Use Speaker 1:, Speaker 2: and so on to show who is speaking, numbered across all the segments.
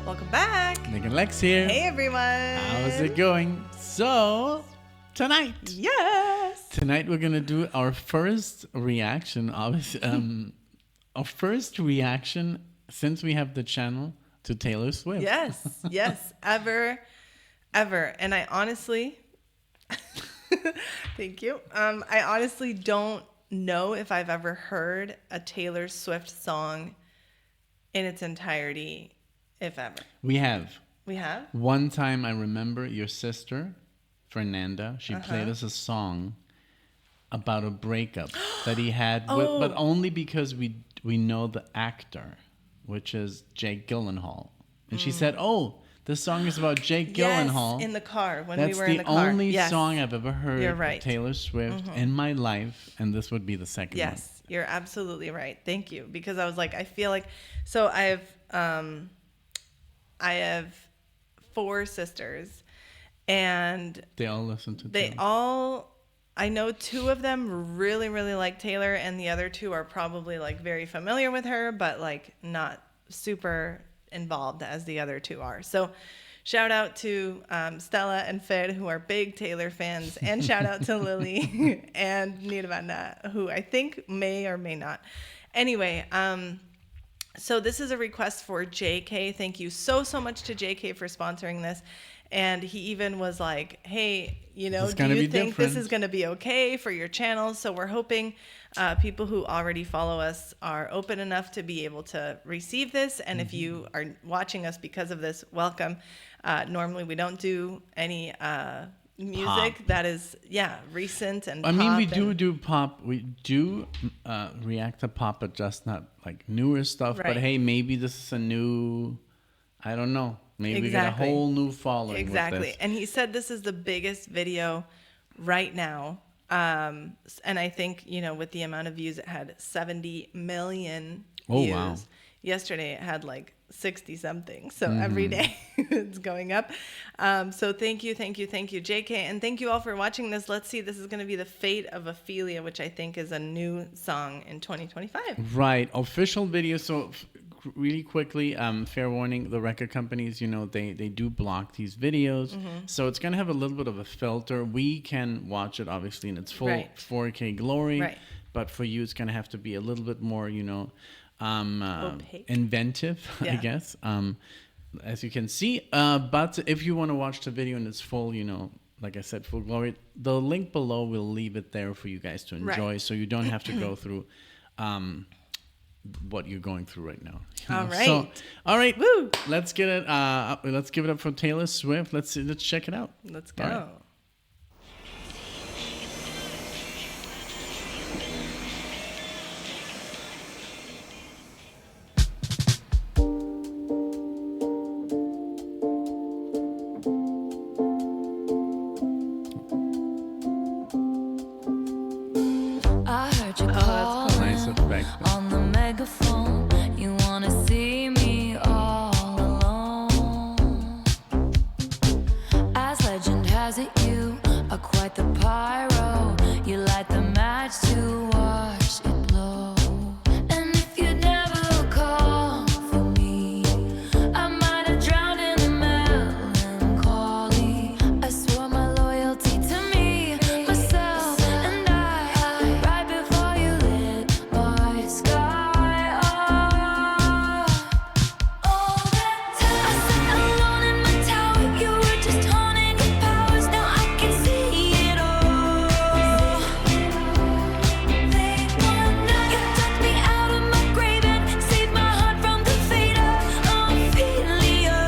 Speaker 1: Welcome back.
Speaker 2: NicknLex here.
Speaker 1: Hey, everyone.
Speaker 2: How's it going? So, tonight.
Speaker 1: Yes.
Speaker 2: Tonight we're going to do our first reaction, our first reaction since we have the channel to Taylor Swift.
Speaker 1: Yes. Ever. And I honestly, thank you. I honestly don't know if I've ever heard a Taylor Swift song in its entirety, if ever.
Speaker 2: We have.
Speaker 1: We have?
Speaker 2: One time I remember your sister, Fernanda, she played us a song about a breakup that he had, but only because we know the actor, which is Jake Gyllenhaal. And she said, this song is about Jake Gyllenhaal.
Speaker 1: Yes, in the car, when we were
Speaker 2: That's
Speaker 1: in the car.
Speaker 2: the only song I've ever heard
Speaker 1: of
Speaker 2: Taylor Swift in my life, and this would be the second one.
Speaker 1: Yes, you're absolutely right. Thank you. Because I was like, I feel like, so I have 4 sisters, and
Speaker 2: they all listen to
Speaker 1: Taylor. I know 2 of them really, really like Taylor, and the other 2 are probably like very familiar with her, but like not super involved as the other 2 are. So shout out to Stella and Fed, who are big Taylor fans, and shout out to Lily and Nirvana, who I think may or may not. Anyway, so this is a request for JK. Thank you so much to JK for sponsoring this. And he even was like, hey, do you think this is going to be okay for your channel? So we're hoping people who already follow us are open enough to be able to receive this. And if you are watching us because of this, welcome. Normally we don't do any music that is recent and
Speaker 2: I mean, we do pop. We do react to pop, but just not like newer stuff. Right. But hey, maybe this is a new, I don't know. Maybe we got a whole new following.
Speaker 1: Exactly.
Speaker 2: With this.
Speaker 1: And he said this is the biggest video right now. And I think, with the amount of views, it had 70 million views.
Speaker 2: Wow.
Speaker 1: Yesterday it had like 60 something. So every day it's going up. So thank you, JK. And thank you all for watching this. Let's see, this is going to be The Fate of Ophelia, which I think is a new song in 2025.
Speaker 2: Right. Official video. So really quickly, fair warning, the record companies, they do block these videos. So it's going to have a little bit of a filter. We can watch it obviously in its full 4K glory. Right. But for you, it's going to have to be a little bit more, inventive, I guess, as you can see. But if you want to watch the video in its full, like I said, full glory, the link below, we'll leave it there for you guys to enjoy. So you don't have to go through what you're going through right now.
Speaker 1: All right.
Speaker 2: So, all right.
Speaker 1: Woo.
Speaker 2: Let's get it. Let's give it up for Taylor Swift. Let's check it out.
Speaker 1: Let's go.
Speaker 3: I heard you call
Speaker 2: Nice effect.
Speaker 3: on the megaphone. You wanna see me all alone. As legend has it, you are quite the pyro. You light the match to watch it blow. And if you never call for me, I might have drowned in the melancholy. I swore my loyalty to me, myself, and I, right before you lit my sky up. All that time I sat alone in my tower, you were just honing your powers. Now I can see it all. Late one night, you dug me out of my grave and saved my heart from the fate of Ophelia.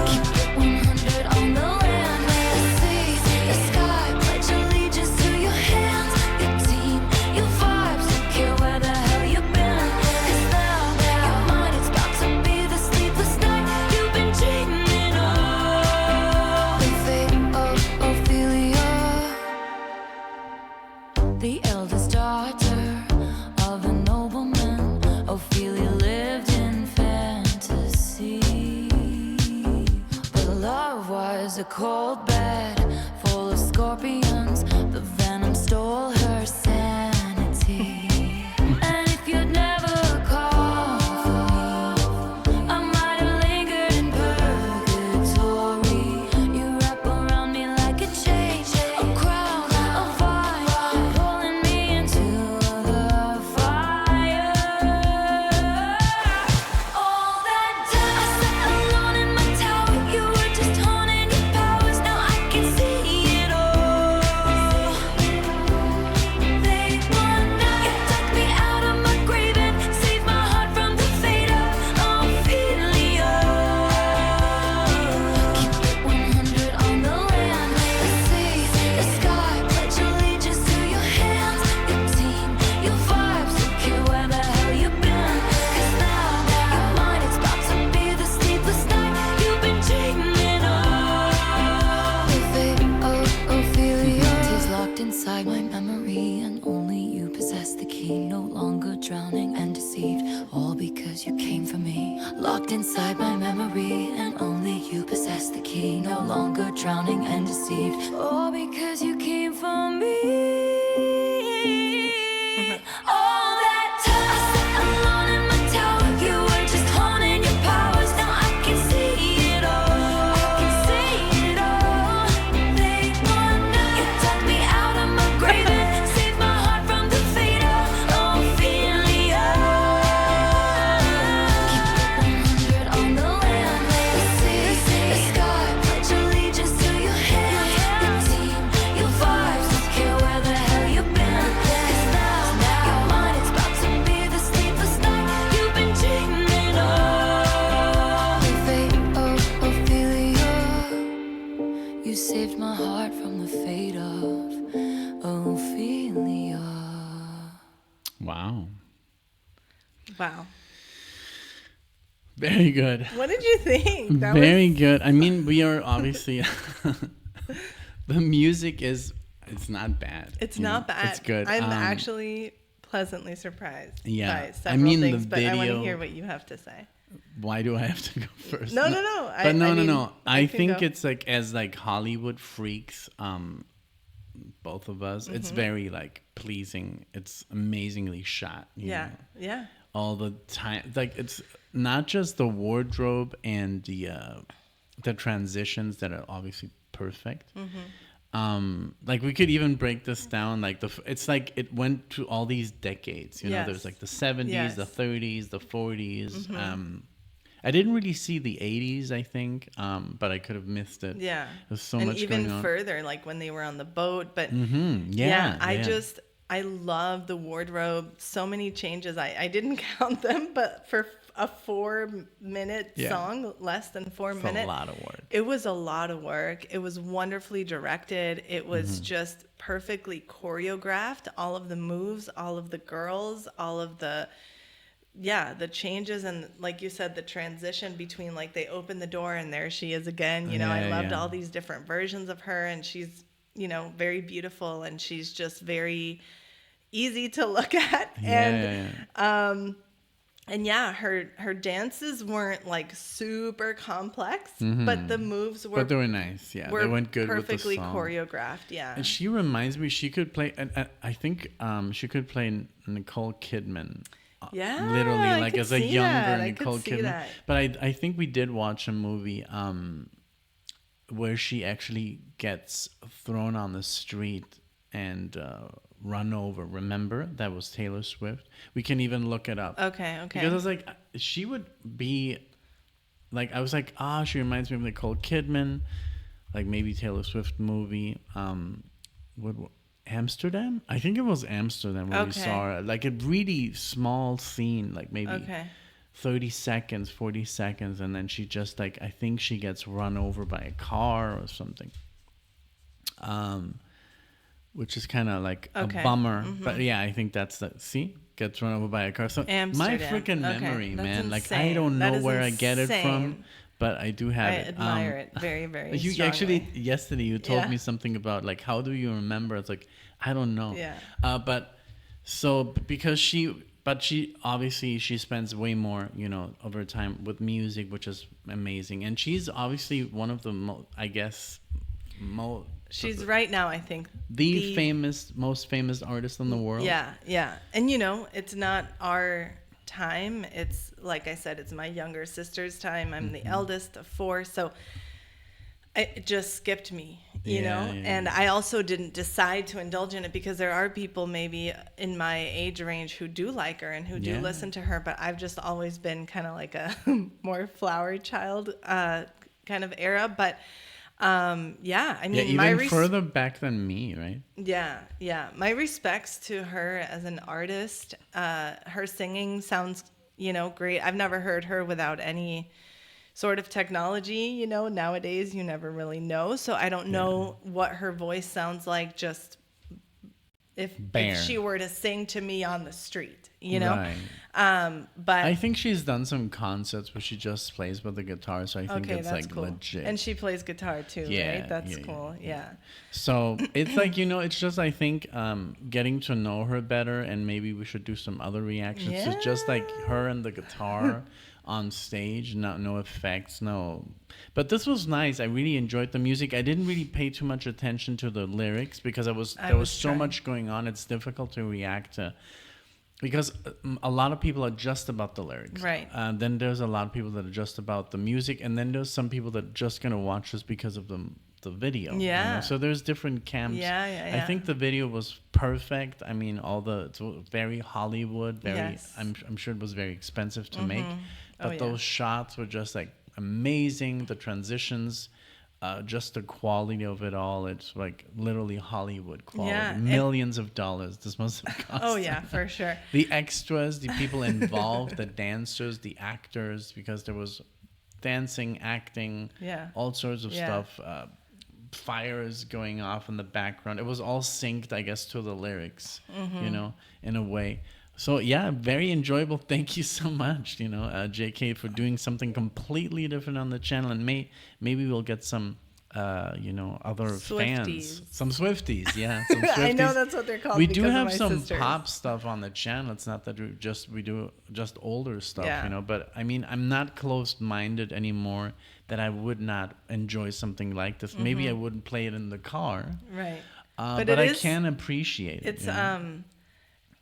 Speaker 3: Keep it 100 on the land, may I see the sky. Pledge allegiance to your hands, your team, your vibes. Don't care where the hell you've been, 'cause now you're mine. It's about to be the sleepless night you've been dreaming of. The fate of Ophelia, the eldest daughter of a nobleman. Ophelia lived in fantasy, but love was a cold bed full of scorpions. The venom stole her sanity. And if you'd never call for me, I the key. No longer drowning and deceived, all because you came for me. Locked inside my memory, and only you possess the key. No longer drowning and deceived, all because you came for me. All that time I sat alone in my tower, you were just honing your powers. Now I can see it all. I can see it all. They wonder you dug me out of my grave and saved my heart from the fate of Ophelia. Keep it 100 on the land, lay the sea, the sky. Pledge allegiance to your hand, your team, your vibes. Don't care where the hell you've been. 'Cause now your mind is about to be the sleepless night you've been dreaming of. The fate of Ophelia, you saved my heart from the fate of Ophelia.
Speaker 2: Wow.
Speaker 1: Wow.
Speaker 2: Very good.
Speaker 1: What did you think? That
Speaker 2: Very
Speaker 1: was
Speaker 2: good. I mean, we are obviously the music is it's not bad.
Speaker 1: It's
Speaker 2: you know,
Speaker 1: not bad.
Speaker 2: It's good.
Speaker 1: I'm actually pleasantly surprised
Speaker 2: Yeah.
Speaker 1: by
Speaker 2: I
Speaker 1: several
Speaker 2: mean, the
Speaker 1: things, but I want to
Speaker 2: video-
Speaker 1: hear what you have to say.
Speaker 2: Why do I have to go first?
Speaker 1: No.
Speaker 2: But no. I
Speaker 1: can
Speaker 2: think
Speaker 1: go.
Speaker 2: it's like as like Hollywood freaks, both of us. It's very like pleasing. It's amazingly shot. You
Speaker 1: Yeah,
Speaker 2: know,
Speaker 1: yeah.
Speaker 2: all the time. Like it's not just the wardrobe and the transitions that are obviously perfect. Like we could even break this down. Like it's like it went to all these decades. You know,
Speaker 1: Yes.
Speaker 2: there's like the 70s,
Speaker 1: Yes.
Speaker 2: the 30s, the 40s. I didn't really see the 80s, I think, but I could have missed it.
Speaker 1: Yeah.
Speaker 2: There's so
Speaker 1: and
Speaker 2: much
Speaker 1: even
Speaker 2: going on.
Speaker 1: further, like when they were on the boat. But
Speaker 2: Yeah,
Speaker 1: I love the wardrobe. So many changes. I didn't count them, but for a 4-minute
Speaker 2: Yeah.
Speaker 1: song, less than 4
Speaker 2: It's
Speaker 1: minutes.
Speaker 2: a lot of work.
Speaker 1: It was a lot of work. It was wonderfully directed. It was just perfectly choreographed. All of the moves, all of the girls, all of the changes, and like you said, the transition between like they open the door and there she is again. You know, I loved all these different versions of her, and she's, you know, very beautiful, and she's just very easy to look at. And her dances weren't like super complex, but the moves were
Speaker 2: But they were nice. Yeah, they went good with the
Speaker 1: perfectly
Speaker 2: song.
Speaker 1: choreographed. Yeah.
Speaker 2: And she reminds me, she could play, and I think she could play Nicole Kidman.
Speaker 1: Yeah,
Speaker 2: Literally,
Speaker 1: I
Speaker 2: like
Speaker 1: could
Speaker 2: as a
Speaker 1: see
Speaker 2: younger
Speaker 1: that. I
Speaker 2: Nicole
Speaker 1: could see
Speaker 2: Kidman.
Speaker 1: that.
Speaker 2: But I think we did watch a movie where she actually gets thrown on the street and run over. Remember? That was Taylor Swift. We can even look it up.
Speaker 1: Okay.
Speaker 2: Because I was like, she would be like, I was like, she reminds me of Nicole Kidman, like maybe Taylor Swift movie. Amsterdam? I think it was Amsterdam where we saw her. Like a really small scene, like maybe 30 seconds, 40 seconds, and then she just like, I think she gets run over by a car or something. Which is kind of like a bummer. But yeah, I think that's the, gets run over by a car. So
Speaker 1: Amsterdam.
Speaker 2: my freaking memory,
Speaker 1: That's
Speaker 2: man. Like I
Speaker 1: insane.
Speaker 2: don't
Speaker 1: That
Speaker 2: know
Speaker 1: is
Speaker 2: where I get it from,
Speaker 1: insane.
Speaker 2: but I do have
Speaker 1: I
Speaker 2: it.
Speaker 1: admire it very, very
Speaker 2: You
Speaker 1: strongly.
Speaker 2: actually yesterday you told
Speaker 1: Yeah.
Speaker 2: me something about like how do you remember? It's like I don't know.
Speaker 1: Yeah.
Speaker 2: But so because she obviously she spends way more, you know, of her time with music, which is amazing, and she's obviously one of the
Speaker 1: She's right now, I think,
Speaker 2: most famous artist in the world.
Speaker 1: Yeah. And you know, it's not our time. It's like I said, it's my younger sister's time. I'm the eldest of 4, so it just skipped me, you know. And I also didn't decide to indulge in it because there are people maybe in my age range who do like her and who do listen to her, but I've just always been kind of like a more flower child kind of era. But I mean,
Speaker 2: even further back than me, right?
Speaker 1: Yeah. My respects to her as an artist. Her singing sounds, you know, great. I've never heard her without any sort of technology, you know. Nowadays, you never really know. So I don't know what her voice sounds like just if
Speaker 2: Bare.
Speaker 1: she were to sing to me on the street, you know.
Speaker 2: Right.
Speaker 1: But
Speaker 2: I think she's done some concerts where she just plays with the guitar, so I think
Speaker 1: okay,
Speaker 2: it's
Speaker 1: that's
Speaker 2: like
Speaker 1: cool.
Speaker 2: legit.
Speaker 1: And she plays guitar too,
Speaker 2: Yeah,
Speaker 1: right? That's
Speaker 2: yeah,
Speaker 1: cool. Yeah.
Speaker 2: So it's like, it's just, I think, getting to know her better, and maybe we should do some other reactions.
Speaker 1: Yeah.
Speaker 2: It's just like her and the guitar on stage, no effects, no. But this was nice. I really enjoyed the music. I didn't really pay too much attention to the lyrics because there was so
Speaker 1: trying.
Speaker 2: much going on. It's difficult to react to. Because a lot of people are just about the lyrics.
Speaker 1: Right.
Speaker 2: Then there's a lot of people that are just about the music. And then there's some people that are just going to watch this because of the video.
Speaker 1: Yeah.
Speaker 2: So there's different camps.
Speaker 1: Yeah.
Speaker 2: I think the video was perfect. I mean, it's very Hollywood.
Speaker 1: Yes.
Speaker 2: I'm sure it was very expensive to make. But
Speaker 1: yeah.
Speaker 2: those shots were just like amazing. The transitions. Just the quality of it all, it's like literally Hollywood quality.
Speaker 1: Yeah,
Speaker 2: Millions of dollars this must have cost.
Speaker 1: Oh yeah, for sure.
Speaker 2: The extras, the people involved, the dancers, the actors, because there was dancing, acting, all sorts of stuff. Fires going off in the background. It was all synced, I guess, to the lyrics, in a way. So yeah, very enjoyable. Thank you so much, JK, for doing something completely different on the channel, and maybe we'll get some, other
Speaker 1: Swifties.
Speaker 2: fans, some Swifties. Yeah, some Swifties.
Speaker 1: I know that's what they're called.
Speaker 2: We do
Speaker 1: because of
Speaker 2: have
Speaker 1: my
Speaker 2: some
Speaker 1: sisters.
Speaker 2: pop stuff on the channel. It's not that we do just older stuff, But I mean, I'm not closed-minded anymore. That I would not enjoy something like this. Maybe I wouldn't play it in the car.
Speaker 1: Right.
Speaker 2: But I can appreciate it.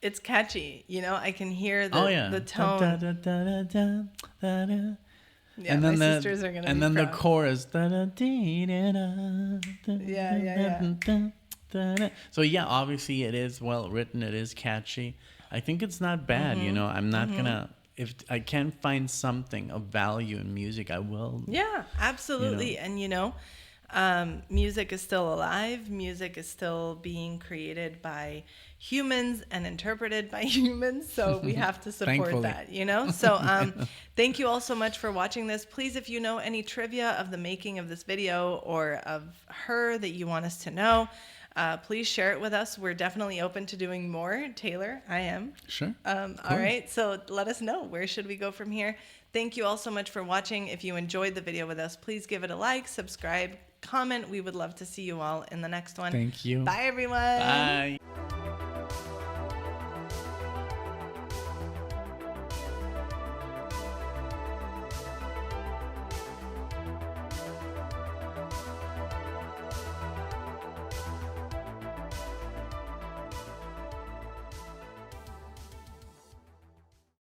Speaker 1: It's catchy, I can hear the tone.
Speaker 2: Da, da, da, da, da, da, da.
Speaker 1: Yeah,
Speaker 2: and then
Speaker 1: my sisters are gonna
Speaker 2: and
Speaker 1: be
Speaker 2: then
Speaker 1: proud.
Speaker 2: the chorus. Da, da, dee, da, da, da,
Speaker 1: Yeah.
Speaker 2: da, da, da. So yeah, obviously it is well written. It is catchy. I think it's not bad. I'm not gonna. If I can find something of value in music, I will.
Speaker 1: Yeah, absolutely. And music is still alive. Music is still being created by humans and interpreted by humans. So we have to support that, So thank you all so much for watching this. Please, if you know any trivia of the making of this video or of her that you want us to know, please share it with us. We're definitely open to doing more. Taylor, I am.
Speaker 2: Sure.
Speaker 1: All right. So let us know. Where should we go from here? Thank you all so much for watching. If you enjoyed the video with us, please give it a like, subscribe, comment. We would love to see you all in the next one.
Speaker 2: Thank you.
Speaker 1: Bye, everyone.
Speaker 2: Bye.